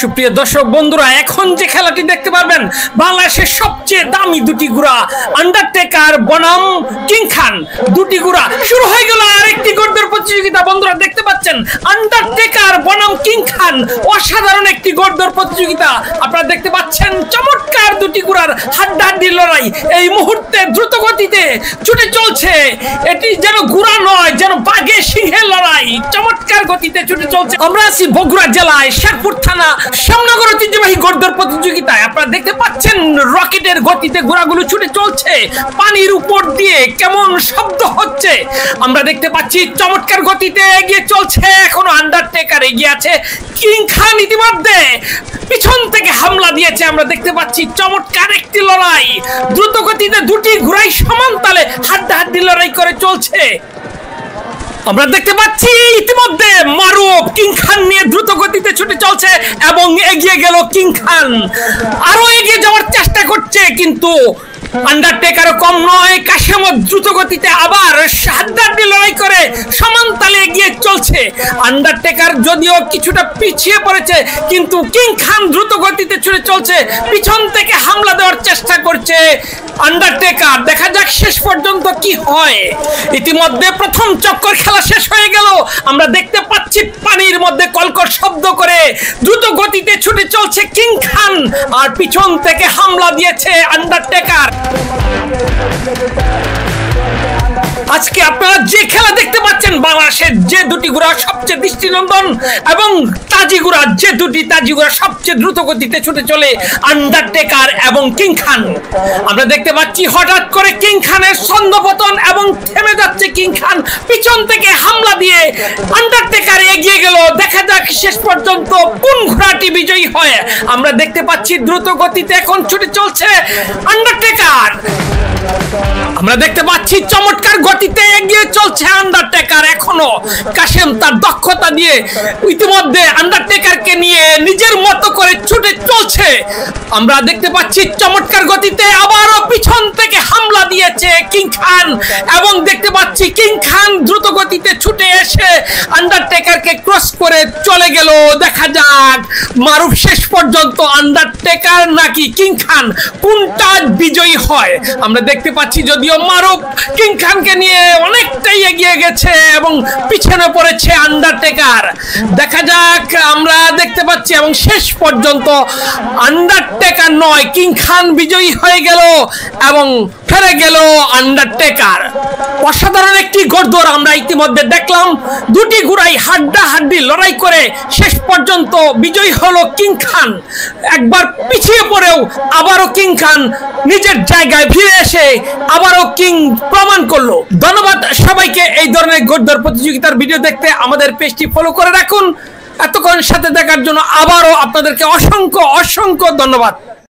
সুপ্রিয় দর্শক বন্ধুরা, এখন যে খেলাটি দেখতে পারবেন বাংলাদেশের সবচেয়ে দামি দুটি ঘোড়া আন্ডারটেকার বনাম কিং খান, দুটি ঘোড়া শুরু হয়ে গেল আরেকটি গর্দের প্রতিযোগিতা। বন্ধুরা দেখতে পাচ্ছেন আন্ডারটেকার বনাম কিং খান, অসাধারণ একটি গর্দের প্রতিযোগিতা। আপনারা দেখতে পাচ্ছেন চমৎকার দুটি ঘোড়ার হাড্ডাহাড্ডি লড়াই এই মুহূর্তে দ্রুত গতিতে ছুটে চলছে। এটি যেন ঘোড়া নয়, যেন বাঘে সিংহের লড়াই, চমৎকার গতিতে ছুটে চলছে। আমরা আছি বগুড়া জেলায় শেরপুর থানা শ্যামনগর ঐতিহ্যবাহী গর্দের প্রতিযোগিতায়। আপনারা দেখতে পাচ্ছেন রকেটের গতিতে ঘোড়াগুলো ছুটে চলছে, পানির উপর দিয়ে কেমন শব্দ হচ্ছে। আমরা দেখতে পাচ্ছি চমৎকার গতিতে এগিয়ে চলছে, এখনো আন্ডারটেকার এগিয়ে আছে। কিং খান ইতিমধ্যে পিছন থেকে হামলা দিয়েছে। আমরা দেখতে পাচ্ছি চমৎকার একটি লড়াই, দ্রুত গতিতে দুটি ঘোড়াই সমান তালে হাড্ডাহাড্ডি লড়াই করে চলছে। আমরা দেখতে পাচ্ছি ইতিমধ্যে মারুফ কিং খান নিয়ে দ্রুত গতিতে ছুটে চলছে এবং এগিয়ে গেল কিং খান, আরো এগিয়ে যাওয়ার চেষ্টা করছে, কিন্তু আন্ডারটেকারও কম নয়। কাশেম দ্রুত গতিতে আবার হাড্ডাহাড্ডি লড়াই করে সমান তালে এগিয়ে চলছে। আন্ডারটেকার যদিও কিছুটা পিছিয়ে পড়েছে, কিন্তু কিং খান দ্রুত গতিতে ছুটে চলছে, পিছন থেকে হামলা দেওয়ার চেষ্টা করছে আন্ডারটেকার। দেখা যাক শেষ পর্যন্ত কি হয়। ইতিমধ্যে প্রথম চক্কর খেলা শেষ হয়ে গেল। আমরা দেখতে পাচ্ছি পানির মধ্যে কলকর শব্দ করে দ্রুত গতিতে ছুটে চলছে কিং খান, আর পিছন থেকে হামলা দিয়েছে আন্ডারটেকার। আজকে আপনারা যে খেলা দেখতে পাচ্ছেন, বাংলাদেশের যে দুটি ঘোড়া সবচেয়ে দৃষ্টিনন্দন এবং তাজি ঘোড়া, যে দুটি তাজি ঘোড়া সবচেয়ে দ্রুত গতিতে ছুটে চলে, আন্ডারটেকার এবং কিং খান। আমরা দেখতে পাচ্ছি হঠাৎ করে কিং খানের ছন্দপতন এবং থেমে যাচ্ছে কিং খান, পিছন থেকে হামলা দিয়ে আন্ডারটেকার এগিয়ে গেল। দেখা যাক শেষ পর্যন্ত কোন ঘোড়াটি বিজয়ী হয়। আমরা দেখতে পাচ্ছি দ্রুত গতিতে এখন ছুটে চলছে আন্ডারটেকার। আমরা দেখতে পাচ্ছি চমৎকার গতিতে এগিয়ে চলছে আন্ডারটেকার। এখনো কাশেম তার দক্ষতা দিয়ে ইতিমধ্যে আন্ডারটেকারকে নিয়ে নিজের মতো করে ছুটে চলছে। আমরা দেখতে পাচ্ছি চমৎকার গতিতে আবারও পিছন থেকে হামলা দিয়েছে কিং খান, এবং দেখতে পাচ্ছি কিং খান দ্রুত গতিতে ছুটে এসে আন্ডারটেকারকে ক্রস করে চলে গেল। দেখা যাক মারুফ শেষ পর্যন্ত আন্ডারটেকার নাকি কিং খান কোনটা বিজয়ী হয়। আমরা দেখতে পাচ্ছি যদিও মারুফ কিং খানকে নিয়ে অনেকটাই এগিয়ে গেছে এবং পিছনে পড়েছে আন্ডারটেকার। দেখা যাক, আমরা দেখতে পাচ্ছি এবং শেষ পর্যন্ত আন্ডারটেকার নয় কিং খান বিজয়ী হয়ে গেল এবং ফেরে গেল আন্ডারটেকার। অসাধারণ একটি গর্দর আমরা ইতিমধ্যে দেখলাম। দুটি ঘোড়াই হাড্ডাহাড্ডি লড়াই করে শেষ পর্যন্ত বিজয়ী হলো কিং খান। একবার পিছিয়ে পড়েও আবারও কিং খান নিজের জায়গায় ফিরে এসে আবারও কিং প্রমাণ করলো। ধন্যবাদ সবাইকে এই ধরনের গর্দর প্রতিযোগিতার ভিডিও দেখতে। আমাদের পেজটি ফলো করে রাখুন। এতক্ষণ সাথে দেখার জন্য আবারও আপনাদেরকে অসংখ্য অসংখ্য ধন্যবাদ।